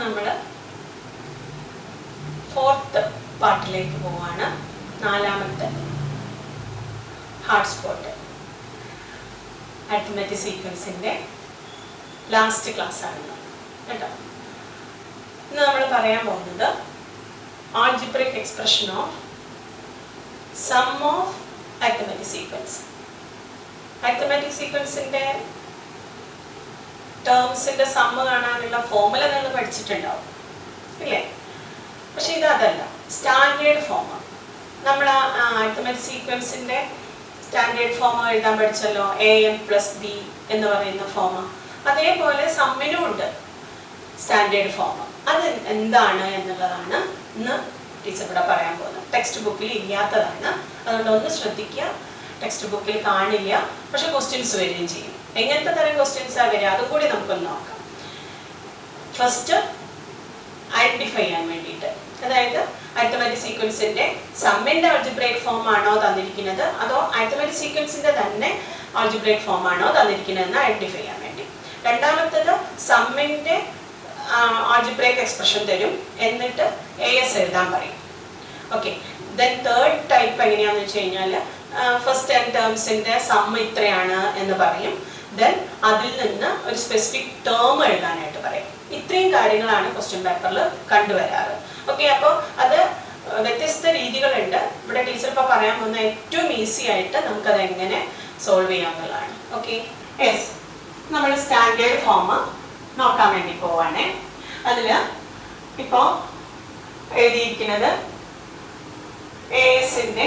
നമ്മൾ ഫോർത്ത് പാർട്ടിലേക്ക് പോവാണ്. നാലാമത്തെ ഹാർഡ് സ്പോട്ട് അരിത്മെറ്റിക് സീക്വൻസിന്റെ ലാസ്റ്റ് ക്ലാസ് ആണ് കേട്ടോ. ഇന്ന് നമ്മൾ പറയാൻ പോകുന്നത് algebraic expression of sum of arithmetic sequence. Arithmetic സീക്വൻസിന്റെ ടേംസിന്റെ സമ്മ് കാണാനുള്ള ഫോർമുല നിങ്ങൾ പഠിച്ചിട്ടുണ്ടാവും ഇല്ലേ? പക്ഷെ ഇതല്ല, സ്റ്റാൻഡേർഡ് ഫോം. നമ്മൾ അരിത്മെറ്റിക് സീക്വൻസിന്റെ സ്റ്റാൻഡേർഡ് ഫോം എഴുതാൻ പഠിച്ചല്ലോ, an+b എന്ന് പറയുന്ന ഫോം. അതേപോലെ സമ്മിനും ഉണ്ട് സ്റ്റാൻഡേർഡ് ഫോം. അത് എന്താണ് എന്നുള്ളതാണ് ഇന്ന് ടീച്ചർ ഇവിടെ പറയാൻ പോകുന്നത്. ടെക്സ്റ്റ് ബുക്കിൽ ഇല്ലാത്തതാണ്, അതുകൊണ്ട് ഒന്ന് ശ്രദ്ധിക്കുക. ടെക്സ്റ്റ് ബുക്കിൽ കാണില്ല, പക്ഷെ ക്വസ്റ്റ്യൻസ് വരികയും ചെയ്യും. എങ്ങനത്തെ തരം ക്വസ്റ്റ്യൻസാണ് വരിക അതും കൂടി നമുക്കൊന്ന് നോക്കാം. ഫസ്റ്റ് ഐഡന്റിഫൈ ചെയ്യാൻ വേണ്ടിയിട്ട്, അതായത് അരിത്മെറ്റിക് സീക്വൻസിന്റെ സമ്മിന്റെ ആൾജിബ്രൈക് ഫോം ആണോ തന്നിരിക്കുന്നത്, അതോ അരിത്മെറ്റിക് സീക്വൻസിന്റെ തന്നെ ആൾജിബ്രൈക് ഫോം ആണോ തന്നിരിക്കുന്നതെന്ന് ഐഡന്റിഫൈ ചെയ്യാൻ വേണ്ടി. രണ്ടാമത്തത് സമ്മിന്റെ ആൾജിബ്രൈക് എക്സ്പ്രഷൻ തരും, എന്നിട്ട് AS എഴുതാൻ പറയും. ഓക്കെ, ദെൻ തേർഡ് ടൈപ്പ് എങ്ങനെയാണെന്ന് വെച്ച് കഴിഞ്ഞാൽ ഫസ്റ്റ് 10 ടേംസിന്റെ സമ്മ് ഇത്രയാണ് എന്ന് പറയും. ദെൻ അതിൽ നിന്ന് ഒരു സ്പെസിഫിക് ടേം എഴുതാനായിട്ട് പറയും. ഇത്രയും കാര്യങ്ങളാണ് ക്വസ്റ്റ്യൻ പേപ്പറിൽ കണ്ടുവരാറ്. ഓക്കെ, അപ്പോൾ അത് വ്യത്യസ്ത രീതികളുണ്ട്. ഇവിടെ ടീച്ചർ ഇപ്പോൾ പറയാൻ പോകുന്ന ഏറ്റവും ഈസി ആയിട്ട് നമുക്കത് എങ്ങനെ സോൾവ് ചെയ്യാവുന്നതാണ്. ഓക്കെ, യെസ്, നമ്മൾ സ്റ്റാൻഡേർഡ് ഫോം നോക്കാൻ വേണ്ടി പോവാണേ. അതിൽ ഇപ്പോൾ എഴുതിയിരിക്കുന്നത് ASന്റെ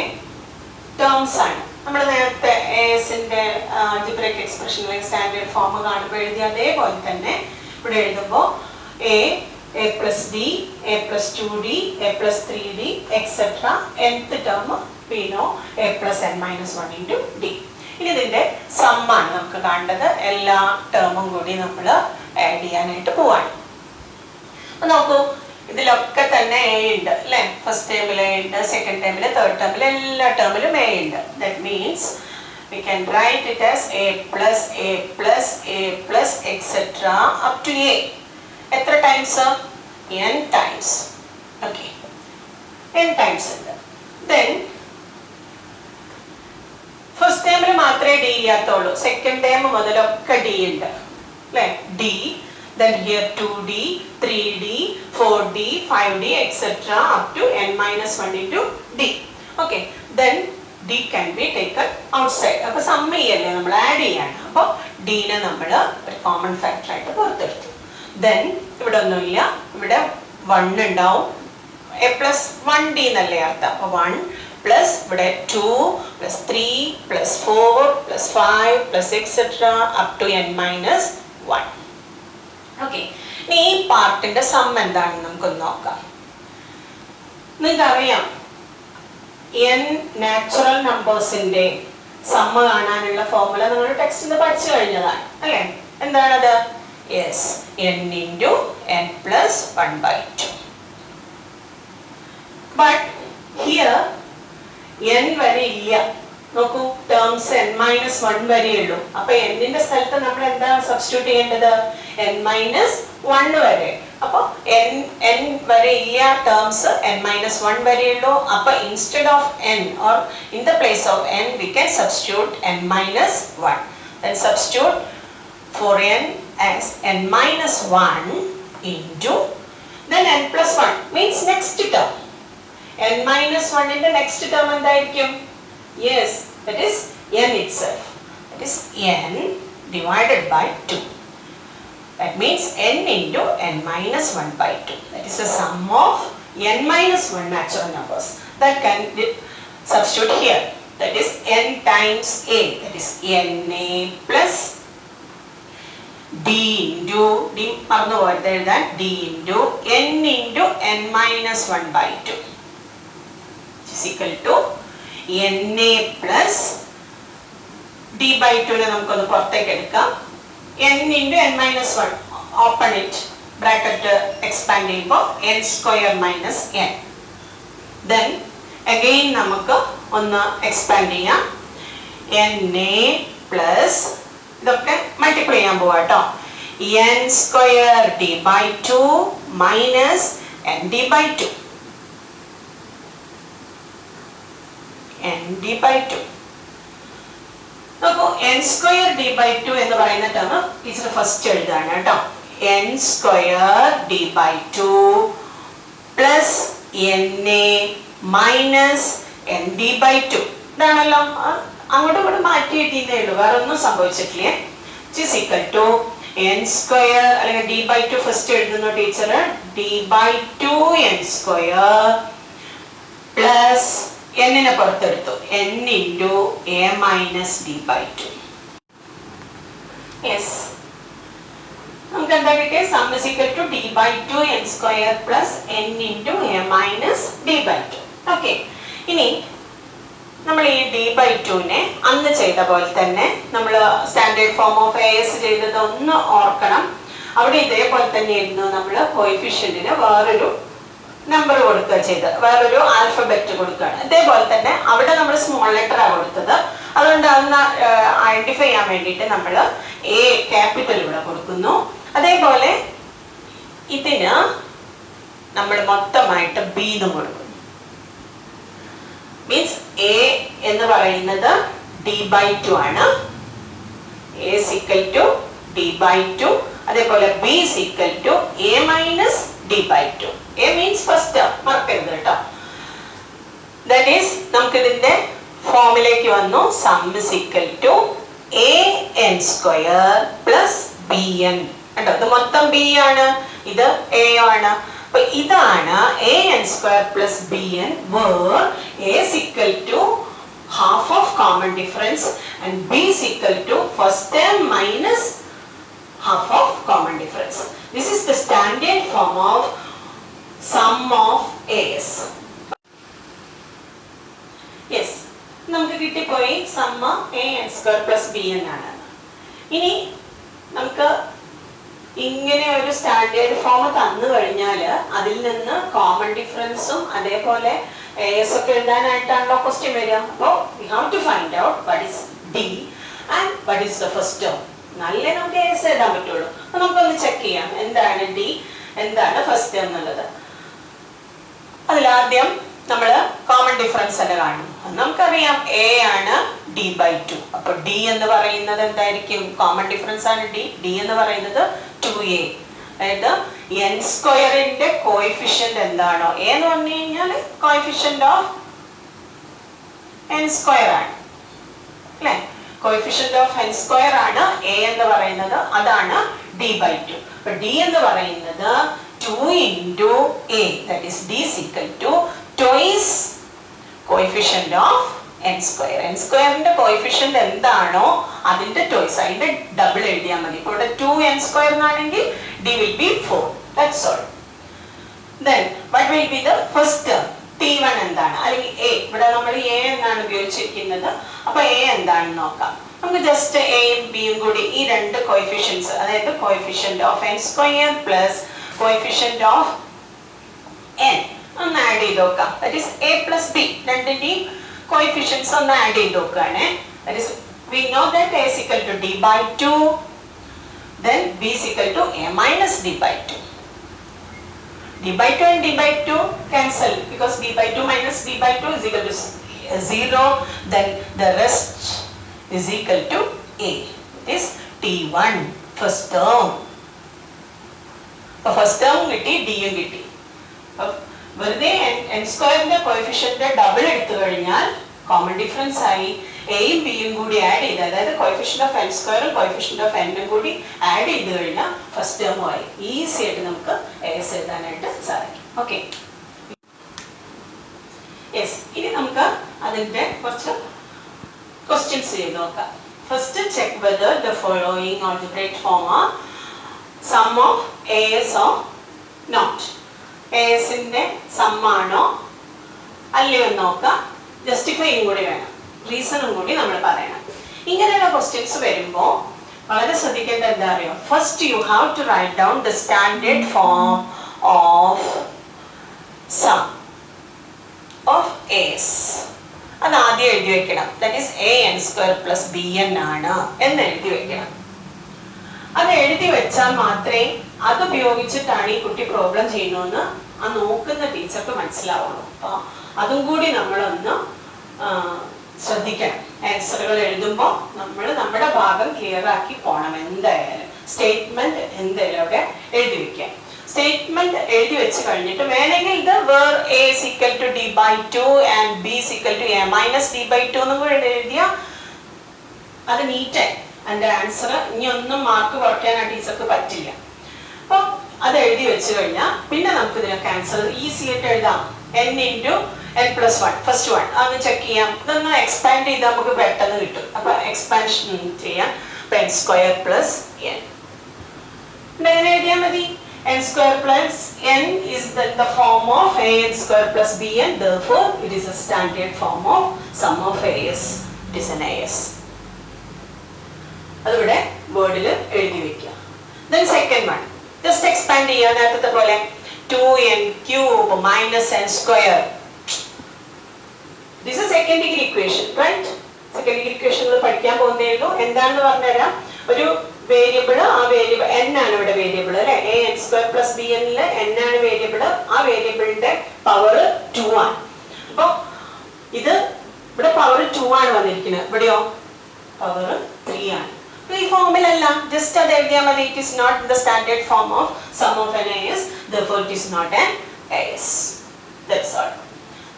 ടേംസ് ആണ്. നമ്മൾ നേരത്തെ ASന്റെ ആൾജിബ്രിക് എക്സ്പ്രഷൻ അല്ലെങ്കിൽ സ്റ്റാൻഡേർഡ് ഫോം കാണുമ്പോൾ എഴുതിയ അതേപോലെ തന്നെ ഇവിടെ എഴുതുമ്പോൾ a+d, a+2d, a+3d, etc. nth term പിന്നോ a+n-1 into d. ഇനി ഇതിന്റെ സമ്മാണ് നമുക്ക് കാണേണ്ടത്. എല്ലാ ടേമും കൂടി നമ്മൾ ആഡ് ചെയ്യാനായിട്ട് പോവാണ്. അപ്പൊ നോക്കൂ, ഇതിലൊക്കെ തന്നെ A ഉണ്ട് അല്ലെ? ഫസ്റ്റ് ടേമിൽ A ഉണ്ട്, സെക്കൻഡ് ടേമിൽ, തേർഡ് ടേമിൽ, എല്ലാ ടേമിലും A ഉണ്ട്. That means we can write it as a plus a plus a plus etc. up to a. എത്ര times? n times. Okay, n times ഉണ്ട്. ദെൻ ഫസ്റ്റ് ടൈമിൽ മാത്രമേ D ഇല്ലാത്തുള്ളൂ, സെക്കൻഡ് ടൈം മുതലൊക്കെ D ഉണ്ട് അല്ലേ? D, then here 2d, 3d, 4d, 5d, etc. up to n-1 into d. Okay, then d can be taken outside. അപ്പോൾ sum ചെയ്യല്ലേ, നമ്മൾ add ചെയ്യാണ്. അപ്പോൾ d നെ നമ്മൾ ഒരു കോമൺ ഫാക്ടർ ആയിട്ട് പുറത്തെടുത്തു. ദെൻ ഇവിടെ ഒന്നുമില്ല, ഇവിടെ 1 ഉണ്ടാവും. a+1d എന്നല്ലേ അർത്ഥം. അപ്പോൾ 1 പ്ലസ് ഇവിടെ 2 plus 3 plus 4 plus 5 plus etc. up to n-1. Okay, ഇനി ഈ പാർട്ടിന്റെ സം എന്താണെന്ന് നമുക്കൊന്ന് നോക്കാം. നിങ്ങൾക്കറിയാം n നാച്ചുറൽ നമ്പേഴ്സിന്റെ സമ്മ് കാണാനുള്ള ഫോർമുല നിങ്ങൾ ടെക്സ്റ്റിൽ നിന്ന് പഠിച്ചു കഴിഞ്ഞതാണ് അല്ലേ? എന്താണത്? Yes, n into n plus 1/2. But here n വരെ ഇല്ല. നോക്കൂ, ടേംസ് n-1 വരെയുള്ളൂ. അപ്പൊ n-ന്റെ സ്ഥലത്ത് നമ്മൾ എന്താ സബ്സ്റ്റിറ്റ്യൂട്ട് ചെയ്യേണ്ടത്? n-1 വരെ. അപ്പൊ n വരെ ഇല്ല, ടേംസ് n-1 വരെയുള്ളൂ. അപ്പൊ instead of n or in the place of n we can substitute n-1. Then substitute for n as n-1 into then n+1 means next term. n-1 ന്റെ next term എന്തായിരിക്കും? Yes, that is n itself. That is n divided by 2. That means n into n-1/2. That is the sum of n-1 natural numbers. That can be substitute here. That is n times a. That is na plus d into d മറന്നു പോകരുത് എഴുതാൻ. d into n into n-1/2 is equal to na plus d/2 നെ നമുക്കൊന്ന് പുറത്തേക്ക് എടുക്കാം. n into n-1, open it, bracket expand ചെയ്യുമ്പോൾ n square minus n. Then again നമുക്ക് ഒന്ന് expand ചെയ്യാം. na plus ഇതൊക്കെ മൾട്ടിപ്ലൈ ചെയ്യാൻ പോവാ കേട്ടോ. n square d/2 minus N D by two. N D by two. നോക്കൂ, N square D by two എന്ന് പറയുന്ന ടേം ടീച്ചർ ഫസ്റ്റ് എഴുതാണ് കേട്ടോ. N square D by two plus N A minus N D by two. ഇതാണല്ലോ, അങ്ങോട്ടും ഇങ്ങോട്ടും മാറ്റി എഴുതിയതേ ഉള്ളൂ, വേറെ ഒന്നും സംഭവിച്ചിട്ടില്ലേ. Is equal to N square അല്ലെങ്കിൽ ഡി ബൈ ടു ഫസ്റ്റ് എഴുതുന്നു teacher. D by two N square plus എന്നിനെ പുറത്തെടുത്തു, N into a minus D by two. Yes, നമുക്ക് എന്താ കിട്ടിയ? Sum is equal to D by two N square plus n into a minus D by two. Okay, ഇനി നമ്മൾ ഈ D by ടുവിനെ അന്ന് ചെയ്ത പോലെ തന്നെ നമ്മൾ standard form of A S ചെയ്തത് ഒന്ന് ഓർക്കണം. അവിടെ ഇതേപോലെ തന്നെയായിരുന്നു നമ്മൾ കോയിഫിഷ്യന്റിന് വേറൊരു നമ്പർ കൊടുക്കുക ചെയ്ത്, വേറൊരു ആൽഫബറ്റ് കൊടുക്കുകയാണ്. ഇതേപോലെ തന്നെ അവിടെ നമ്മൾ സ്മോൾ ലെറ്ററാണ് കൊടുത്തത്. അതുകൊണ്ട് അതൊന്ന് ഐഡന്റിഫൈ ചെയ്യാൻ വേണ്ടിയിട്ട് നമ്മൾ എ ക്യാപിറ്റൽ ഇവിടെ കൊടുക്കുന്നു. അതേപോലെ ഇതിന് നമ്മൾ മൊത്തമായിട്ട് ബി എന്നും കൊടുക്കുന്നു. മീൻസ് എ എന്ന് പറയുന്നത് ഡി ബൈ ടു ആണ്. A equal to D by two. അതേപോലെ B equal to A minus D by two. A means first, മറക്കരുത് കേട്ടോ. ദാറ്റ് ഈസ് നമുക്ക് ഇതിന്റെ ഫോമിലേക്ക് വന്നു. Sum is equal to A N square plus B N. കേട്ടോ, ഇത് മൊത്തം ബി ആണ്, ഇത് എ ആണ്. അപ്പൊ ഇതാണ് a N square plus B n, where a is equal to half of common difference and b is equal to first term minus half of common difference. This is the standard form of sum of as. Yes, നമുക്ക് കിട്ടിപ്പോയി sum a n square plus b n ആണ്. ഇനി നമുക്ക് ഇങ്ങനെ ഒരു standard form തന്നു കഴിഞ്ഞാൽ അതിൽ നിന്ന് കോമൺ ഡിഫറൻസും അതേപോലെ എസ് ഒക്കെ എഴുതാനായിട്ടാണല്ലോ ക്വസ്റ്റ്യൻ വരിക. അപ്പോൾ we have to find out what is d and what is the first term. നല്ല നമുക്ക് എസ് എഴുതാൻ പറ്റുള്ളൂ. അപ്പൊ നമുക്കൊന്ന് ചെക്ക് ചെയ്യാം എന്താണ് ഡി, എന്താണ് ഫസ്റ്റ് ടേം എന്നുള്ളത്. അതിലാദ്യം നമ്മൾ കോമൺ ഡിഫറൻസ് തന്നെ കാണും. നമുക്കറിയാം എ ആണ് ഡി ബൈ ടു. അപ്പൊ ഡി എന്ന് പറയുന്നത് എന്തായിരിക്കും? കോമൺ ഡിഫറൻസ് ആണ് ഡി. ഡി എന്ന് പറയുന്നത് 2a. അതായത് എൻ സ്ക്വയറിന്റെ കോഎഫിഷ്യന്റ് എന്താണോ, എ എന്ന് പറഞ്ഞു കഴിഞ്ഞാൽ കോഎഫിഷ്യന്റ് ഓഫ് എൻ സ്ക്വയർ ആണ് അല്ലെ. കോഎഫിഷ്യന്റ് ഓഫ് എൻ സ്ക്വയർ ആണ് എ എന്ന് പറയുന്നത്, അതാണ് ഡി ബൈ ടു. അപ്പൊ ഡി എന്ന് പറയുന്നത് 2 into a, that is d is equal to twice coefficient of n square. n squareന്റെ coefficient എന്താണോ അതിന്റെ twice, അതിന്റെ ഡബിൾ എഴുതിയാൽ മതി. ഇപ്പോൾ ഇവിടെ 2n square എന്നാണെങ്കിൽ d will be 4. That's all. Then what will be the first term? t1 എന്താണ്? അല്ലെങ്കിൽ a, ഇവിടെ നമ്മൾ a എന്നാണ് ഉപയോഗിച്ചിരിക്കുന്നത്. അപ്പൊ a എന്താണെന്ന് നോക്കാം. നമുക്ക് ജസ്റ്റ് എയും ബിയും കൂടി ഈ രണ്ട് കോഎഫിഷ്യന്റ്സ്, അതായത് coefficient of n square plus coefficient of n ഒന്ന് ആഡ് ചെയ്ത് നോക്കാം. that is a plus b, രണ്ടിന്റെയും coefficients ഒന്ന് ആഡ് ചെയ്ത് നോക്കുകയാണ്. that is we know that a is equal to d by 2, then b is equal to a minus d by 2. d by 2 and d by 2 cancel because d by 2 minus d by 2 is equal to 0. Then the rest is equal to a. This t1 first term. First term കിട്ടി, ഡിയും കിട്ടി. വെറുതെ n സ്ക്വയറിന്റെ coefficient double എടുത്തു കഴിഞ്ഞാൽ common difference ആയി. എയും ബിയും കൂടി ആഡ് ചെയ്ത്, അതായത് കോഎഫിഷ്യന്റ് ഓഫ് n സ്ക്വയറും കോഎഫിഷ്യന്റ് ഓഫ് n കൂടി ആഡ് ചെയ്ത് കഴിഞ്ഞാൽ ഫസ്റ്റ് ടേം ആയി. ഈസി ആയിട്ട് നമുക്ക് എസ് എഴുതാനായിട്ട് സാധിക്കും. Okay, yes. ഇനി നമുക്ക് അതിന്റെ കുറച്ച് ക്വസ്റ്റ്യൻസ് ചെയ്ത് നോക്കാം. First check whether the following algebraic form are sum of as or not. as ന്റെ സം ആണോ അല്ലയോ എന്ന് നോക്കാം. ജസ്റ്റിഫൈയും കൂടി വേണം, റീസണും കൂടി നമ്മൾ പറയണം. ഇങ്ങനെയുള്ള ക്വസ്റ്റ്യൻസ് വരുമ്പോൾ വളരെ ശ്രദ്ധിക്കേണ്ട എന്താ അറിയോ, first you have to write down the standard form of sum of as. അത് ആദ്യം എഴുതി വെക്കണം. That is a n square plus b n ആണ് എന്ന് എഴുതി വെക്കണം. അത് എഴുതി വെച്ചാൽ മാത്രമേ അത് ഉപയോഗിച്ചിട്ടാണ് ഈ കുട്ടി പ്രോബ്ലം ചെയ്യണമെന്ന് ആ നോക്കുന്ന ടീച്ചർക്ക് മനസ്സിലാവുള്ളൂ. അപ്പൊ അതും കൂടി നമ്മളൊന്ന് ശ്രദ്ധിക്കണം. ആൻസറുകൾ എഴുതുമ്പോൾ നമ്മൾ നമ്മുടെ ഭാഗം ക്ലിയർ ആക്കി പോകണം. എന്തായാലും സ്റ്റേറ്റ്മെന്റ് എന്തായാലും അവിടെ എഴുതി വെക്കാം. സ്റ്റേറ്റ്മെന്റ് എഴുതി വെച്ച് കഴിഞ്ഞിട്ട് വേണമെങ്കിൽ ഇത് where a is equal to d/2 and b is equal to a minus d/2 എന്നും കൂടെ എഴുതിയ അത് നീറ്റായി അതിന്റെ ആൻസർ. ഇനി ഒന്നും മാർക്ക് കുറയ്ക്കാൻ ആ ടീച്ചർക്ക് പറ്റില്ല. അപ്പൊ അത് എഴുതി വെച്ച് കഴിഞ്ഞാൽ പിന്നെ നമുക്ക് ഇതിനൊക്കെ ആൻസർ ഈസി ആയിട്ട് എഴുതാം. n into n plus 1 first 1 അതൊന്ന് ചെക്ക് ചെയ്യാം. ഇതൊന്ന് എക്സ്പാൻഡ് ചെയ്താൽ നമുക്ക് പെട്ടെന്ന് കിട്ടും. അപ്പൊ എക്സ്പാൻഷൻ ചെയ്യാം. n സ്ക്വയർ പ്ലസ് n എങ്ങനെ എഴുതിയാൽ മതി? n square plus n is the form of an square plus bn, therefore it is a standard form of sum of as. It is an as. അതിവിടെ വേർഡിൽ എഴുതി വെക്കുക. Then second one just expand ചെയ്യാൻ നേരത്തെ പോലെ 2n cube minus n square. This is second degree equation, right? Second degree equation പഠിക്കാൻ പോകുന്നേ ഉള്ളൂ. എന്താണെന്ന് പറഞ്ഞുതരാം. ഒരു വേരിയബിൾ, ആ വേരിയബിൾ n ആണ് ഇവിടെ വേരിയബിൾ അല്ലെ. an square plus bn ല് n ആണ് വേരിയബിൾ. ആ വേരിയബിളിന്റെ പവർ 2 ആണ്. അപ്പൊ ഇത് ഇവിടെ പവർ 2 ആണ് വന്നിരിക്കുന്നത്. ഇവിടെയോ പവർ 3 ആണ്. ഈ ഫോമിലല്ല, ജസ്റ്റ് അത് എഴുതിയാൽ മതി. It is not the standard form of sum of an as, therefore it is not an as. That's all.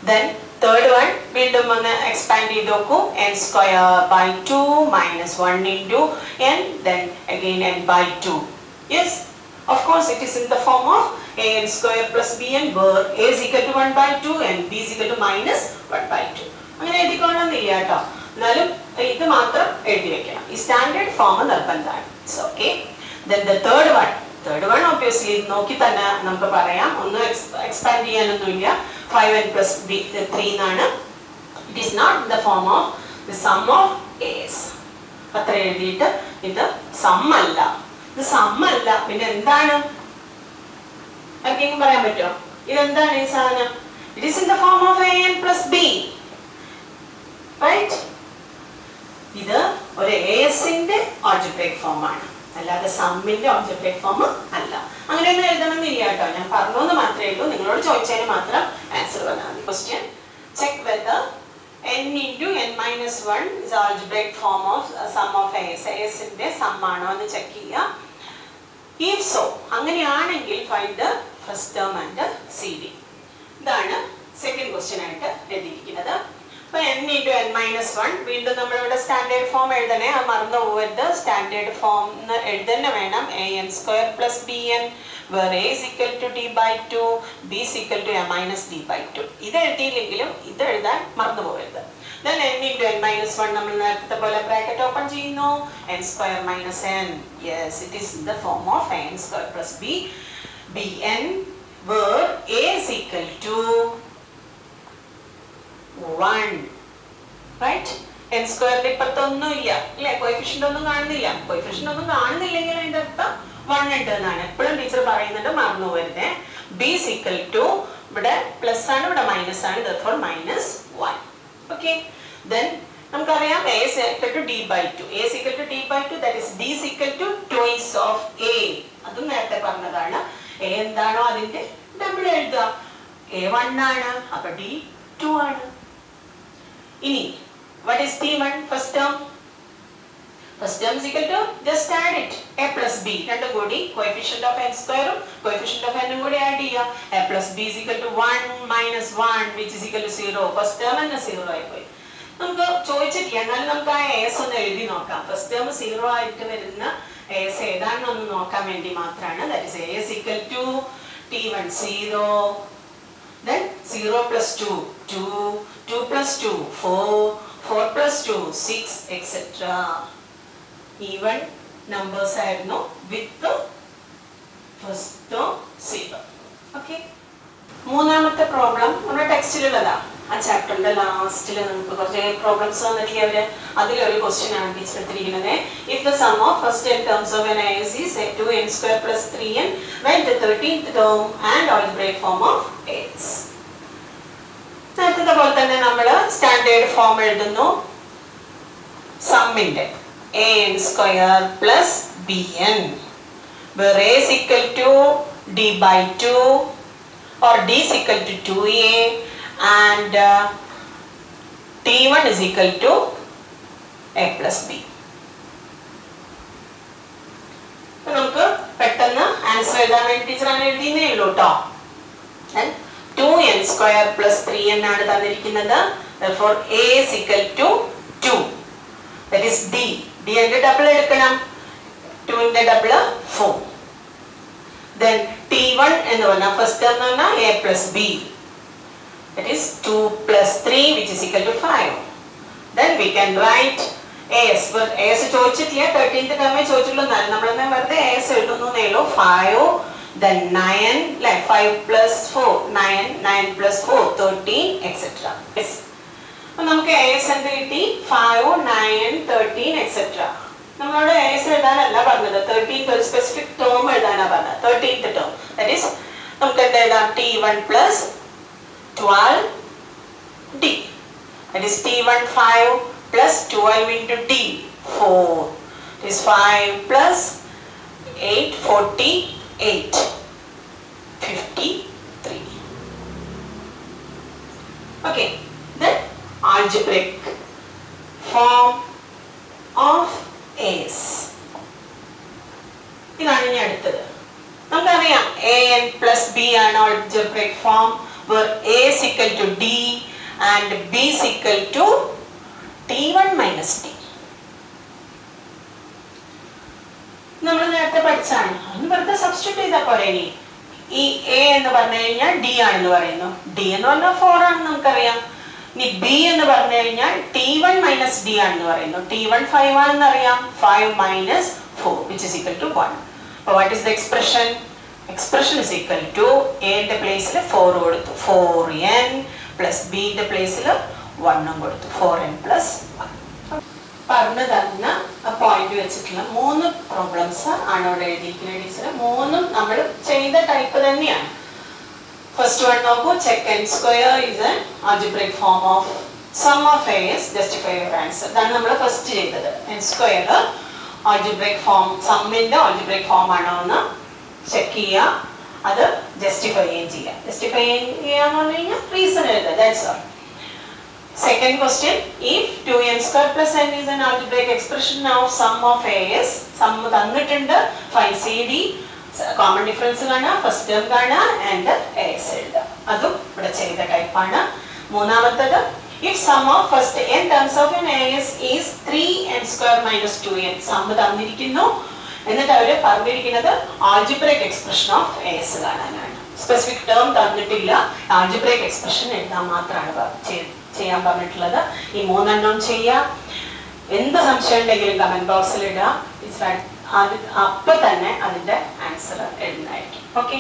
Then third one വീണ്ടും ഒന്ന് എക്സ്പാൻഡ് ചെയ്ത് നോക്കൂ. n square by 2 minus 1 into n, then again n by 2. Yes, of course it is in the form of an square plus bn where a is equal to 1 by 2 and b is equal to minus 1 by 2. അങ്ങനെ എഴുതിക്കൊള്ളണമെന്നില്ല കേട്ടോ. എന്നാലും ഇത് മാത്രം എഴുതി വെക്കണം. ഈ standard form നിർബന്ധമാണ്. It's okay. Then the third one obviously നോക്കി തന്നെ നമുക്ക് പറയാം. ഒന്നും എക്സ്പാൻഡ് ചെയ്യാനൊന്നുമില്ല. 5n plus 3 എന്നാണ്. It is not the form of the sum of as. അത്ര എഴുതിയിട്ട് ഇത് സം അല്ല, ഇത് സം അല്ല, പിന്നെ എന്താണ്? ആർക്കെങ്കിലും പറയാൻ പറ്റുമോ ഇതെന്താണ് ഈ സാധനം? It is in the form of an plus b, right? ഇത് ഒരു asന്റെ algebraic ഫോം ആണ്, അല്ലാതെ സമ്മിന്റെ algebraic ഫോം അല്ല. അങ്ങനെയൊന്നും എഴുതണമെന്നില്ല കേട്ടോ. ഞാൻ പറഞ്ഞോന്ന് മാത്രമേ ഉള്ളൂ. നിങ്ങളോട് ചോദിച്ചതിന് മാത്രം ആൻസർ പറഞ്ഞാൽ മതി. Question check whether n into n minus 1 is algebraic form of sum of as. asന്റെ സം ആണോ എന്ന് ചെക്ക് ചെയ്യുക. if so, അങ്ങനെയാണെങ്കിൽ find the first term and cd. ഇതാണ് സെക്കൻഡ് ക്വസ്റ്റ്യൻ ആയിട്ട് എഴുതിയിരിക്കുന്നത്. അപ്പൊ n into n minus 1 വീണ്ടും നമ്മളിവിടെ സ്റ്റാൻഡേർഡ് ഫോം എഴുതണേ, അത് മറന്നു പോകരുത്. സ്റ്റാൻഡേർഡ് ഫോം എഴുതന്നെ വേണം. an square plus bn where a is equal to d/2, b is equal to a minus d/2. ഇത് എഴുതിയില്ലെങ്കിലും ഇത് എഴുതാൻ മറന്നു പോകരുത്. Then n into n minus 1 നമ്മൾ നേരത്തെ പോലെ ബ്രാക്കറ്റ് ഓപ്പൺ ചെയ്യുന്നു. n square minus n, yes, it is in the form of n square plus b bn where a is equal to 1, right? n സ്ക്വയറിന്റെ ഇപ്പത്തൊന്നും ഇല്ല അല്ലെ, കോഎഫിഷ്യന്റ് ഒന്നും കാണുന്നില്ല. Coefficient ഒന്നും കാണുന്നില്ലെങ്കിൽ അതിന്റെ അർത്ഥം 1 ഉണ്ട് എന്നാണ്. എപ്പോഴും ടീച്ചർ പറയുന്നുണ്ട്, മറന്നു പോകരുത്. b is equal to, ഇവിടെ പ്ലസ് ആണ്, ഇവിടെ മൈനസ് ആണ്, therefore -1. okay, then നമുക്കറിയാം a is equal to d/2. a is equal to d/2, that is d is equal to twice of a. അതും നേരത്തെ പറഞ്ഞതാണ്. a എന്താണോ അതിന്റെ ഡബിൾ എഴുതുക. a 1 ആണ്, അപ്പൊ d 2 ആണ്. ഇനി what is t1? first term is equal to, just add it, a plus b. രണ്ടും കൂടി coefficient of n square ഉം coefficient of n ഉം കൂടി ആഡ് ചെയ്യുക. a plus b is equal to 1 minus 1 which is equal to 0. first term തന്നെ 0 ആയി പോയി. നമുക്ക് ചോദിച്ചിട്ടില്ല, എന്നാലും നമുക്ക് ആ as ഒന്ന് എഴുതി നോക്കാം. first term 0 ആയിട്ട് വരുന്ന as ഏതാണെന്നൊന്ന് നോക്കാൻ വേണ്ടി മാത്രമാണ്. that is a is equal to t1 0, then 0 plus 2 2, 2 plus 2 4, 4 plus 2 6, etc. even numbers ആയിരുന്നു with first term 0. okay, മൂന്നാമത്തെ പ്രോബ്ലം നമ്മുടെ ടെക്സ്റ്റിലുള്ളതാ. ആ ചാപ്റ്ററിന്റെ ലാസ്റ്റിൽ നമുക്ക് കുറച്ച് പ്രോബ്ലംസ് വന്നിട്ടില്ല അവര്. അതിലൊരു ക്വസ്റ്റ്യൻ ആണ് ടീച്ചർ എടുത്തിരിക്കുന്നത്. if the sum of first 10 terms of an as is 2n square plus 3n when the 13th term and algebraic form of as. നേരത്തെ പോലെ തന്നെ നമ്മൾ സ്റ്റാൻഡേർഡ് ഫോം എഴുതുന്നു. സമ്മിന്റെ an square plus bn, where a is equal to d by 2 or d is equal to 2a and t1 is equal to a plus b. നമുക്ക് പെട്ടെന്ന് answer എഴുതാൻ വേണ്ടി teacher അങ്ങനെ എഴുതിയേ ഉള്ളൂ കേട്ടോ. 2n square plus 3n ആണ് തന്നിരിക്കുന്നത്. Therefore a is equal to 2. That is d. d ന്റെ ഡബിൾ എടുക്കണം. 2 ന്റെ ഡബിൾ 4. Then t1 എന്ന് പറഞ്ഞാൽ ഫസ്റ്റ് ടേം എന്ന് പറഞ്ഞാൽ a plus b. That is 2 plus 3 which is equal to 5. Then we can write as. But as ചോദിച്ചിട്ടില്ല, 13th ടേമേ ചോദിച്ചുള്ളൂ. നമ്മളെന്നെ വെറുതെ as എഴുതുന്നേ ഉള്ളൂ. 5 then 9 like 5 plus 4 9 9 plus 4 13 etc. Yes. അപ്പോൾ നമുക്ക് as എന്ത് കിട്ടി? 5 9 13 etc. നമ്മളോട് as എഴുതാനല്ല പറഞ്ഞത്, 13th ഒരു സ്പെസിഫിക് ടേം എഴുതാനാ പറഞ്ഞത്. 13th ടേം that is നമുക്ക് എന്ത് എഴുതാം? t1 plus 12d. That is t1 5 plus 12 into d 4. It is 5 plus 8 48 53. Okay, then algebraic form of as. ഇതാണ് ഇനി അടുത്തത്. നമുക്കറിയാം an plus b ആണ് algebraic form, where a is equal to d and b is equal to t1 minus d. നമ്മൾ നേരത്തെ പഠിച്ചാണ്. ഒന്ന് വെറുതെ സബ്സ്റ്റിറ്റ്യൂട്ട് ചെയ്താൽ പോരെ. ഇനി ഈ a എന്ന് പറഞ്ഞു കഴിഞ്ഞാൽ d ആണെന്ന് പറയുന്നു. d എന്ന് പറഞ്ഞാൽ 4 ആണെന്ന് നമുക്കറിയാം. ഇനി b എന്ന് പറഞ്ഞു കഴിഞ്ഞാൽ t1 minus d ആണെന്ന് പറയുന്നു. t1 5 ആണെന്ന് അറിയാം. 5 minus 4 which is equal to 1. So what is the expression? Expression is equal to a ന്റെ പ്ലേസിൽ 4 കൊടുത്തു, 4n plus b ന്റെ പ്ലേസിൽ 1 കൊടുത്തു, 4n plus 1. പറഞ്ഞു തന്ന പോയിന്റ് വെച്ചിട്ടുള്ള 3 പ്രോബ്ലംസ് ആണ് ഇവിടെ എഴുതിയിരിക്കുന്നത് ടീച്ചർ. 3ഉം നമ്മൾ ചെയ്ത ടൈപ്പ് തന്നെയാണ്. ഫസ്റ്റ് വൺ നോക്കൂ. Check n square is an algebraic form of sum of a's. Justify your answer. ഇതാണ് നമ്മൾ ഫസ്റ്റ് ചെയ്തത്. n square algebraic form, സമ്മിന്റെ algebraic form ആണോ എന്ന് ചെക്ക് ചെയ്യുക, അത് ജസ്റ്റിഫൈ ചെയ്യുക. ജസ്റ്റിഫൈ ചെയ്യാന്ന് പറഞ്ഞു കഴിഞ്ഞാൽ റീസൺ എഴുതുക. That's all. Second question, if 2n square plus n is an algebraic expression of sum of a's, sum തന്നിട്ടുണ്ട്, find cd, common difference കാണുക, first term കാണുക and as എഴുതുക. അതും ഇവിടെ ചെയ്ത ടൈപ്പാണ്. മൂന്നാമത്തത്, if sum of first n terms of an as is 3n square minus 2n, sum തന്നിരിക്കുന്നു, എന്നിട്ട് അവർ പറഞ്ഞിരിക്കുന്നത് algebraic expression of as കാണാനാണ്. സ്പെസിഫിക് ടേം തന്നിട്ടില്ല, algebraic expression എഴുതാൻ മാത്രമാണ് ചെയ്യാൻ പറഞ്ഞിട്ടുള്ളത്. ഈ 3 ചെയ്യാം. എന്ത് സംശയം ഉണ്ടെങ്കിലും കമന്റ് ബോക്സിൽ ഇടുക. അപ്പൊ തന്നെ അതിന്റെ ആൻസർ എഴുതുന്നതായിരിക്കും. ഓക്കെ.